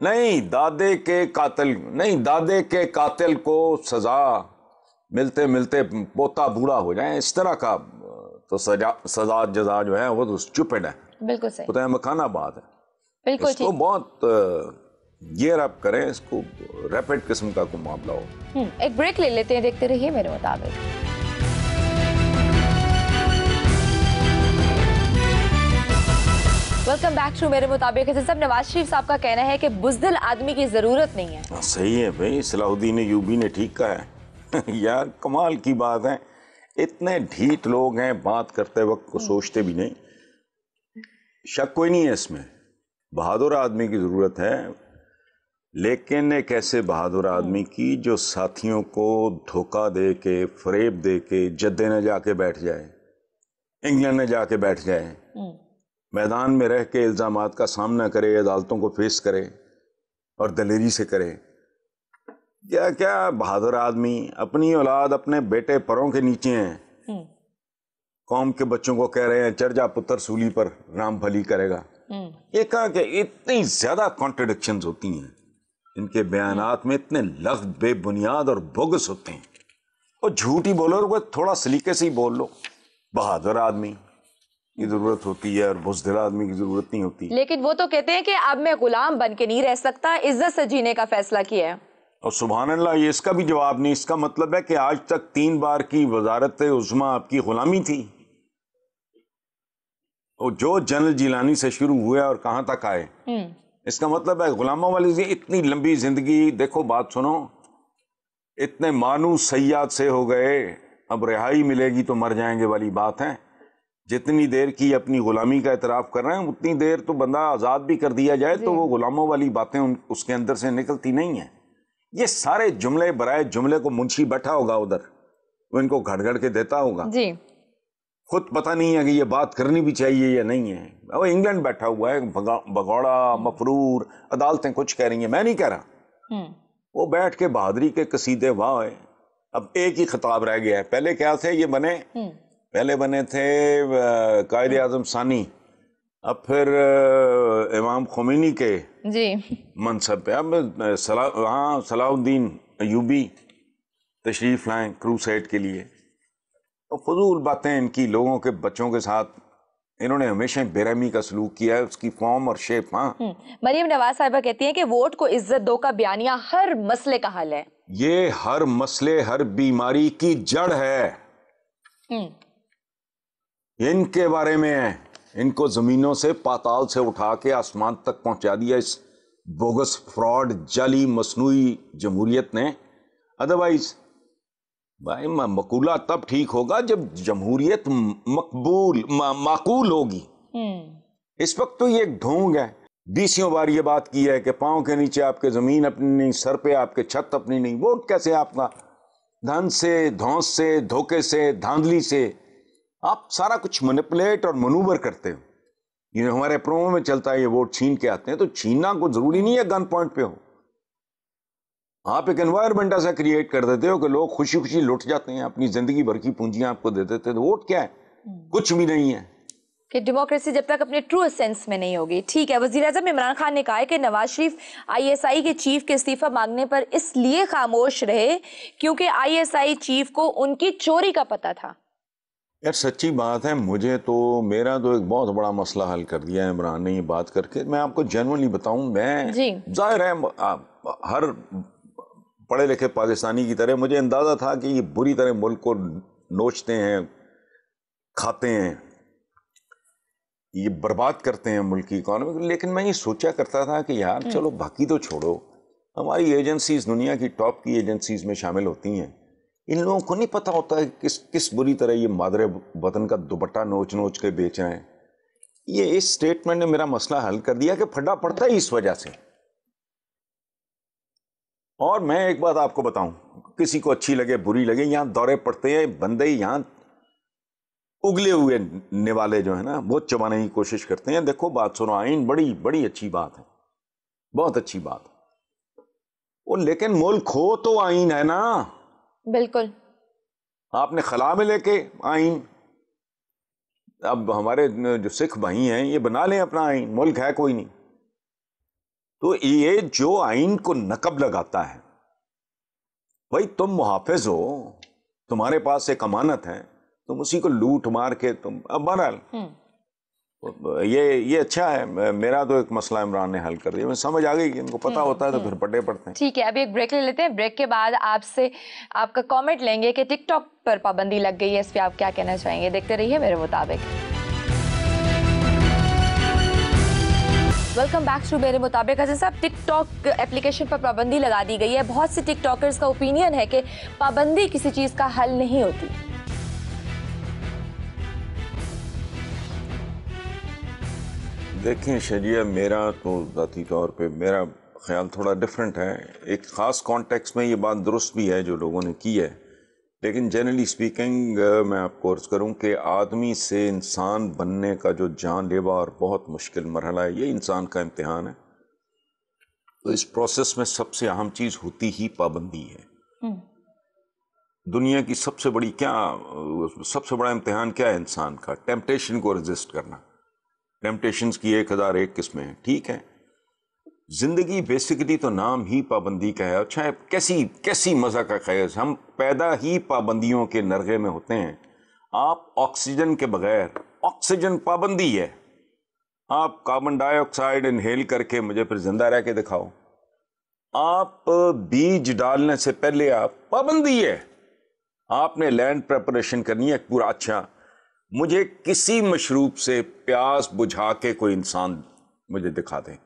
نہیں دادے کے قاتل کو سزا ملتے ملتے پوتا بوڑھا ہو جائے، اس طرح کا تو سزا جزا جو ہے وہ تو اسٹوپڈ ہے، بالکل صحیح، پتہ ہے مکھانا بات ہے. بالکل اس کو بہت گیئر اپ کریں، اس کو ریپڈ قسم کا کوئی معاملہ ہو. ایک بریک لے لیتے ہیں، دیکھتے رہیے میرے مطابق. ویلکم بیک ٹو میرے مطابق. صاحب نواز شریف صاحب کا کہنا ہے کہ بزدل آدمی کی ضرورت نہیں ہے. صحیح ہے بھائی، صلاح الدین ایوبی نے ٹھیک کہا ہے. یار کمال کی بات ہے، اتنے ڈھیٹ لوگ ہیں بات کرتے وقت کو سوچتے بھی نہیں. شک کوئی نہیں ہے اس میں، بہادر آدمی کی ضرورت ہے، لیکن ایک ایسے بہادر آدمی کی جو ساتھیوں کو دھوکہ دے کے، فریب دے کے جدے نہ جا کے بیٹھ جائے، انگلینڈ نہ جا کے بیٹھ جائے، میدان میں رہ کے الزامات کا سامنا کرے، عدالتوں کو فیس کرے اور دلیری سے کرے. کیا بہادر آدمی، اپنی اولاد اپنے بیٹے پروں کے نیچے ہیں، قوم کے بچوں کو کہہ رہے ہیں چڑھ جا پتر سولی پر، رام بھلی کرے گا. یہ کہا کہ اتنی زیادہ کانٹرڈکشنز ہوتی ہیں ان کے بیانات میں، اتنے لفظ بے بنیاد اور بوگس ہوتے ہیں. اور جھوٹ ہی بولو، اور تھوڑا سلیقے سے ہی بول لو. بہادر آدمی کی ضرورت ہوتی ہے اور بزدل آدمی کی ضرورت نہیں ہوتی. لیکن وہ تو کہتے ہیں کہ اب میں غلام بن کے نہیں رہ سکتا، عزت سے جینے کا فیصلہ کیا ہے. اور سبحان اللہ، یہ اس کا بھی جواب نہیں. اس کا مطلب ہے کہ آج تک 3 بار کی وزارت عظمیٰ آپ کی غلامی تھی. اور جو جنرل جیلانی سے شروع ہوئے اور کہاں تک آئے، اس کا مطلب ہے غلاموں والی اتنی لمبی زندگی. دیکھو بات سنو، اتنے مانوس سیاد سے ہو گئے، اب رہائی ملے گی تو مر جائیں گے والی بات ہے. جتنی دیر کی اپنی غلامی کا اعتراف کر رہے ہیں، اتنی دیر تو بندہ آزاد بھی کر دیا جائے تو وہ غلاموں والی باتیں اس کے اندر سے نکلتی نہیں ہیں. یہ سارے جملے برائے جملے کو منشی بیٹھا ہوگا ادھر، وہ ان کو گھڑ گھڑ کے دیتا ہوگا. جی، خود پتہ نہیں ہے کہ یہ بات کرنی بھی چاہیے یا نہیں ہے. وہ انگلینڈ بیٹھا ہوا ہے، بگوڑا مفرور، عدالتیں کچھ کہہ رہی ہیں، میں نہیں کہہ رہا. وہ بیٹھ کے بہادری کے قصیدے واہ ہے. اب ایک ہی خطاب رہ گیا ہے. پہلے کیا تھے یہ بنے؟ پہلے بنے تھے قائد اعظم ثانی، اب پھر امام خمینی کے جی منصب پہ. اب صلاح الدین ایوبی تشریف لائیں کروسیڈ کے لیے. اور فضول باتیں ان کی، لوگوں کے بچوں کے ساتھ انہوں نے ہمیشہ بے رحمی کا سلوک کیا ہے. اس کی فارم اور شیپ. مریم نواز صاحبہ کہتی ہیں کہ ووٹ کو عزت دو کا بیانیہ ہر مسئلے کا حل ہے. یہ ہر مسئلے، ہر بیماری کی جڑ ہے. ان کے بارے میں ہے، ان کو زمینوں سے پاتال سے اٹھا کے آسمان تک پہنچا دیا اس بوگس فراڈ جعلی مصنوعی جمہوریت نے. ادروائز بھائی مقولہ تب ٹھیک ہوگا جب جمہوریت معقول ہوگی. اس وقت تو یہ ایک ڈھونگ ہے. 20 بار یہ بات کی ہے کہ پاؤں کے نیچے آپ کے زمین اپنی نہیں، سر پہ آپ کے چھت اپنی نہیں. ووٹ کیسے آپ کا؟ دھن سے، دھونس سے، دھوکے سے، دھاندلی سے آپ سارا کچھ مینپولیٹ اور منوور کرتے ہو. یہ ہمارے پرومو میں چلتا ہے، یہ ووٹ چھین کے آتے ہیں. تو چھیننا کو ضروری نہیں ہے گن پوائنٹ پہ ہو. آپ ایک انوائرمنٹ ایسا کریٹ کر دیتے ہو کہ لوگ خوشی خوشی لٹ جاتے ہیں، اپنی زندگی بھر کی پونجیاں آپ کو دے دیتے. تو ووٹ کیا ہے؟ کچھ بھی نہیں ہے. کہ ڈیموکریسی جب تک اپنے ٹرو سینس میں نہیں ہوگی. ٹھیک ہے. وزیر اعظم عمران خان نے کہا ہے کہ نواز شریف ISI کے چیف کے استعفیٰ مانگنے پر اس لیے خاموش رہے کیونکہ ISI چیف کو ان کی چوری کا پتہ تھا. یار سچی بات ہے، میرا تو ایک بہت بڑا مسئلہ حل کر دیا ہے عمران نے یہ بات کر کے. میں آپ کو جنرلی بتاؤں، میں ظاہر ہے ہر پڑھے لکھے پاکستانی کی طرح مجھے اندازہ تھا کہ یہ بری طرح ملک کو نوچتے ہیں، کھاتے ہیں، یہ برباد کرتے ہیں ملک کی اکانومی. لیکن میں یہ سوچا کرتا تھا کہ یار چلو باقی تو چھوڑو، ہماری ایجنسیز دنیا کی ٹاپ کی ایجنسیز میں شامل ہوتی ہیں. ان لوگوں کو نہیں پتہ ہوتا ہے کس بری طرح یہ مادر وطن کا دوپٹہ نوچ کے بیچ رہے ہیں. یہ اس سٹیٹمنٹ نے میرا مسئلہ حل کر دیا کہ پھڈا پڑتا ہے اس وجہ سے. اور میں ایک بات آپ کو بتاؤں، کسی کو اچھی لگے بری لگے، یہاں دورے پڑتے ہیں بندے، یہاں اگلے ہوئے نوالے جو ہیں نا وہ چبانے کی کوشش کرتے ہیں. دیکھو بات سنو، آئین بڑی بڑی اچھی بات ہے، بہت اچھی بات ہے. وہ لیکن ملک ہو تو آئین ہے نا. بالکل. آپ نے خلا میں لے کے آئین، اب ہمارے جو سکھ بھائی ہیں یہ بنا لیں اپنا آئین، ملک ہے کوئی نہیں. تو یہ جو آئین کو نقب لگاتا ہے، بھائی تم محافظ ہو، تمہارے پاس ایک امانت ہے، تم اسی کو لوٹ مار کے تم اب بہرحال یہ اچھا ہے. میرا تو ایک مسئلہ عمران نے حل کر دیا، میں سمجھ آ گئی کہ ان کو پتا ہوتا ہے تو پھر پٹے پڑتے ہیں. ٹھیک ہے، ابھی ایک بریک لے لیتے ہیں. بریک کے بعد آپ سے آپ کا کامنٹ لیں گے کہ ٹک ٹاک پر پابندی لگ گئی ہے، اس پہ آپ کیا کہنا چاہیں گے. دیکھتے رہیے میرے مطابق. ویلکم بیک ٹو میرے مطابق. حسن صاحب، ٹک ٹاک اپلیکیشن پر پابندی لگا دی گئی ہے. بہت سے ٹک ٹاکرز کا اوپینین ہے کہ پابندی کسی چیز کا حل نہیں ہوتی. دیکھیں شریعہ، میرا تو ذاتی طور پہ میرا خیال تھوڑا ڈیفرنٹ ہے. ایک خاص کانٹیکس میں یہ بات درست بھی ہے جو لوگوں نے کی ہے، لیکن جنرلی اسپیکنگ میں آپ کو عرض کروں کہ آدمی سے انسان بننے کا جو جان لیوا اور بہت مشکل مرحلہ ہے، یہ انسان کا امتحان ہے. تو اس پروسیس میں سب سے اہم چیز ہوتی ہی پابندی ہے. دنیا کی سب سے بڑا امتحان کیا ہے انسان کا؟ ٹیمپٹیشن کو ریزسٹ کرنا. ٹیمپٹیشنز کی 1001 قسمیں ہیں، ٹھیک ہے. زندگی بیسیکلی تو نام ہی پابندی کا ہے. اچھا کیسی مزہ کا خیز، ہم پیدا ہی پابندیوں کے نرغے میں ہوتے ہیں. آپ آکسیجن کے بغیر، آکسیجن پابندی ہے، آپ کاربن ڈائی آکسائڈ انہیل کر کے مجھے پھر زندہ رہ کے دکھاؤ. آپ بیج ڈالنے سے پہلے آپ پابندی ہے، آپ نے لینڈ پریپریشن کرنی ہے پورا. اچھا مجھے کسی مشروب سے پیاس بجھا کے کوئی انسان مجھے دکھا دیں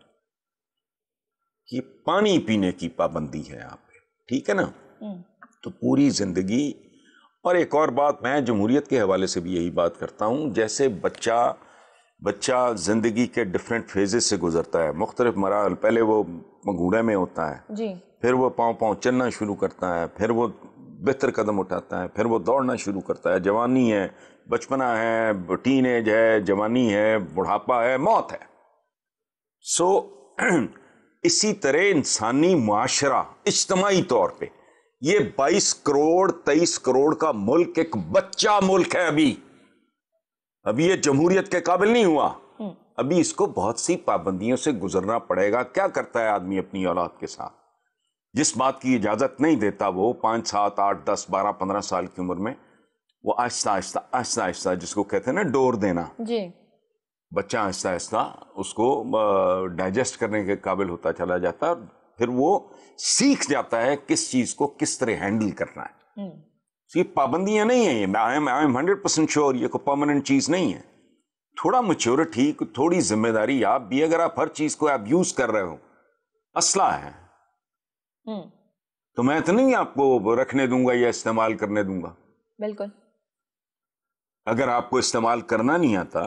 کہ پانی پینے کی پابندی ہے آپ پہ، ٹھیک ہے نا. تو پوری زندگی. اور ایک اور بات، میں جمہوریت کے حوالے سے بھی یہی بات کرتا ہوں، جیسے بچہ زندگی کے ڈیفرنٹ فیزز سے گزرتا ہے، مختلف مراحل. پہلے وہ مگوڑے میں ہوتا ہے جی، پھر وہ پاؤں چلنا شروع کرتا ہے، پھر وہ بہتر قدم اٹھاتا ہے، پھر وہ دوڑنا شروع کرتا ہے. جوانی ہے، بچپنا ہے، ٹین ایج ہے، جوانی ہے، بڑھاپا ہے، موت ہے. سو اسی طرح انسانی معاشرہ اجتماعی طور پہ یہ 22 کروڑ 23 کروڑ کا ملک ایک بچہ ملک ہے. ابھی یہ جمہوریت کے قابل نہیں ہوا. ابھی اس کو بہت سی پابندیوں سے گزرنا پڑے گا. کیا کرتا ہے آدمی اپنی اولاد کے ساتھ؟ جس بات کی اجازت نہیں دیتا وہ 5 7 8 10 12 15 سال کی عمر میں، وہ آہستہ آہستہ جس کو کہتے ہیں نا ڈور دینا، جی، بچہ آہستہ آہستہ اس کو ڈائجسٹ کرنے کے قابل ہوتا چلا جاتا ہے. پھر وہ سیکھ جاتا ہے کس چیز کو کس طرح ہینڈل کرنا ہے. یہ پابندیاں نہیں ہیں، یہ آئی ایم 100% شیور یہ کوئی پرماننٹ چیز نہیں ہے. تھوڑا میچورٹی، تھوڑی ذمہ داری آپ بھی، اگر آپ ہر چیز کو ابیوز کر رہے ہو، اسلحہ ہے تو میں تو نہیں آپ کو رکھنے دوں گا یا استعمال کرنے دوں گا. بالکل. اگر آپ کو استعمال کرنا نہیں آتا،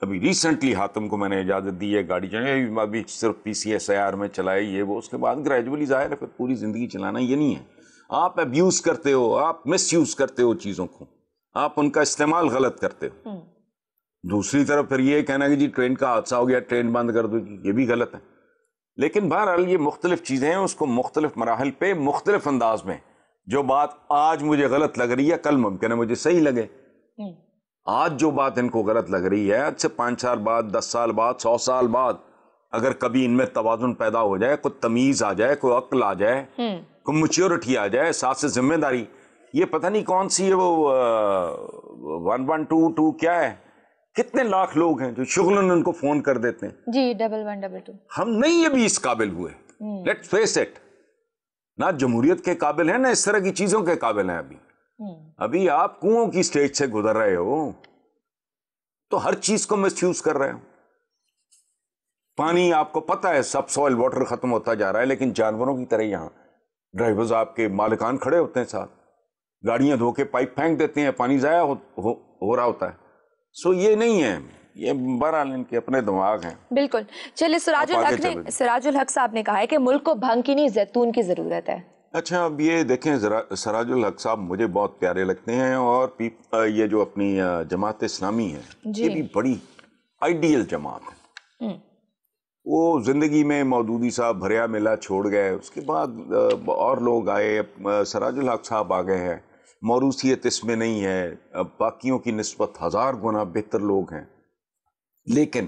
ابھی ریسنٹلی حاتم کو میں نے اجازت دی ہے گاڑی چلانے، ابھی صرف PCSIR میں چلائے یہ وہ، اس کے بعد گریجولی ظاہر ہے پھر پوری زندگی چلانا یہ نہیں ہے. آپ ابیوز کرتے ہو، آپ مس یوز کرتے ہو چیزوں کو، آپ ان کا استعمال غلط کرتے ہو. دوسری طرف پھر یہ کہنا کہ جی ٹرین کا حادثہ ہو گیا ٹرین بند کر دو، یہ بھی غلط ہے. لیکن بہرحال یہ مختلف چیزیں ہیں، اس کو مختلف مراحل پہ مختلف انداز میں، جو بات آج مجھے غلط لگ رہی ہے کل ممکن ہے مجھے صحیح لگے. آج جو بات ان کو غلط لگ رہی ہے، آج سے 5 سال بعد، 10 سال بعد، 100 سال بعد اگر کبھی ان میں توازن پیدا ہو جائے، کوئی تمیز آ جائے، کوئی عقل آ جائے، کوئی میچورٹی آ جائے، ساتھ سے ذمہ داری. یہ پتہ نہیں کون سی ہے وہ 1122 کیا ہے، کتنے لاکھ لوگ ہیں جو شغلن ان کو فون کر دیتے ہیں. جی 1122. ہم نہیں ابھی اس قابل ہوئے. لیٹ فیس اٹ، نہ جمہوریت کے قابل ہیں نہ اس طرح کی چیزوں کے قابل ہیں. ابھی آپ کنووں کی سٹیج سے گزر رہے ہو تو ہر چیز کو مس یوز کر رہے ہو. پانی آپ کو پتہ ہے سب سوائل واٹر ختم ہوتا جا رہا ہے، لیکن جانوروں کی طرح یہاں ڈرائیورز آپ کے مالکان کھڑے ہوتے ہیں ساتھ، گاڑیاں دھو کے پائپ پھینک دیتے ہیں، پانی ضائع ہو رہا ہوتا ہے. سو یہ نہیں ہے، یہ بہرحال ان کے اپنے دماغ ہیں. بالکل. چلیے، سراج الحق صاحب نے کہا ہے کہ ملک کو بھنگ کی نہیں زیتون کی ضرورت ہے. اچھا اب یہ دیکھیں، سراج الحق صاحب مجھے بہت پیارے لگتے ہیں، اور یہ جو اپنی جماعت اسلامی ہے یہ بھی بڑی آئیڈیل جماعت ہے. وہ زندگی میں مودودی صاحب بھریا میلہ چھوڑ گئے، اس کے بعد اور لوگ آئے، سراج الحق صاحب آ گئے ہیں. موروثیت اس میں نہیں ہے، باقیوں کی نسبت 1000 گنا بہتر لوگ ہیں. لیکن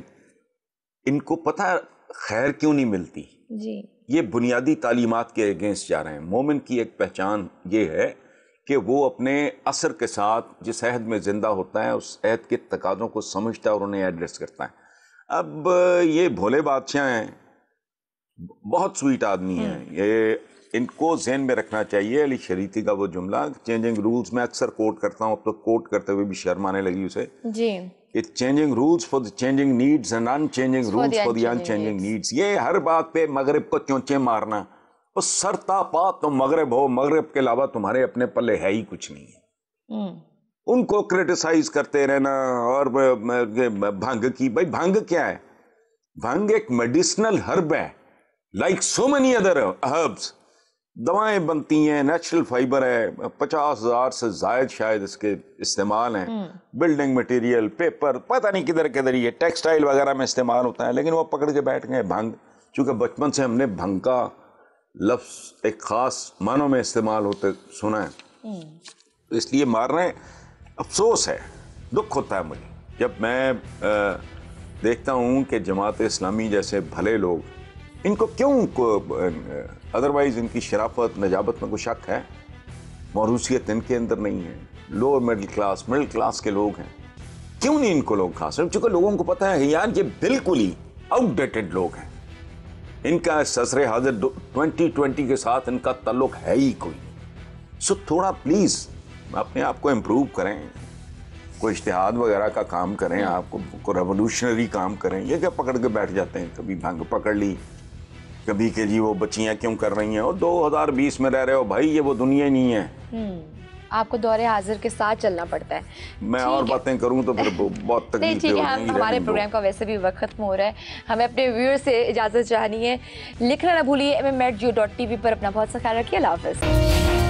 ان کو پتہ خیر کیوں نہیں ملتی؟ جی یہ بنیادی تعلیمات کے اگینسٹ جا رہے ہیں. مومن کی ایک پہچان یہ ہے کہ وہ اپنے عصر کے ساتھ جس عہد میں زندہ ہوتا ہے اس عہد کے تقاضوں کو سمجھتا ہے اور انہیں ایڈریس کرتا ہے. اب یہ بھولے بادشاہ ہیں, بہت سویٹ آدمی ہیں, یہ ان کو ذہن میں رکھنا چاہیے. علی شریعتی کا وہ جملہ چینجنگ رولز میں اکثر کوٹ کرتا ہوں, اب تو کوٹ کرتے ہوئے بھی شرم آنے لگی اسے, جی کہ changing rules for the changing needs and unchanging rules for the unchanging needs. یہ ہر بات پہ مغرب کو چونچے مارنا, اور سرتا پا تم مغرب ہو, مغرب کے علاوہ تمہارے اپنے پلے ہے ہی کچھ نہیں ہے. ان کو کرٹیسائز کرتے رہنا. اور بھنگ کی, بھائی بھنگ کیا ہے؟ بھنگ ایک میڈیسنل ہرب ہے, like so many other herbs. دوائیں بنتی ہیں, نیچرل فائبر ہے, 50,000 سے زائد شاید اس کے استعمال ہیں. بلڈنگ مٹیریل, پیپر, پتہ نہیں کدھر کدھر یہ ٹیکسٹائل وغیرہ میں استعمال ہوتا ہے. لیکن وہ پکڑ کے بیٹھ گئے بھنگ. چونکہ بچپن سے ہم نے بھنگ کا لفظ ایک خاص معنوں میں استعمال ہوتے سنا ہے, اس لیے مار رہے ہیں. افسوس ہے, دکھ ہوتا ہے مجھے جب میں دیکھتا ہوں کہ جماعت اسلامی جیسے بھلے لوگ, ان کو کیوں ادروائز ان کی شرافت نجابت میں کوئی شک ہے, موروثیت ان کے اندر نہیں ہے. لوور مڈل کلاس کے لوگ ہیں, کیوں نہیں ان کو لوگ خاص ہیں؟ چونکہ لوگوں کو پتہ ہے یار یہ بالکل ہی آؤٹ ڈیٹڈ لوگ ہیں. ان کا سسر حاضر 2020 کے ساتھ ان کا تعلق ہے ہی کوئی. سو تھوڑا پلیز اپنے آپ کو امپروو کریں, کوئی اجتہاد وغیرہ کا کام کریں, آپ کو ریولوشنری کام کریں. یہ کیا پکڑ کے بیٹھ جاتے ہیں, کبھی بھنگ پکڑ لی, کبھی کہ جی وہ بچیاں کیوں کر رہی ہیں, اور 2020 میں رہ رہے ہو بھائی, یہ وہ دنیا نہیں ہے. آپ کو دور حاضر کے ساتھ چلنا پڑتا ہے. میں اور باتیں کروں تو پھر بہت تکلیف ہو جائیں گی. ہمارے پروگرام کا ویسے بھی وقت ختم ہو رہا ہے, ہمیں اپنے ویور سے اجازت چاہنی ہے. لکھنا نہ بھولیے MMatGeo.tv پر. اپنا بہت سا خیال رکھیے. اللہ حافظ.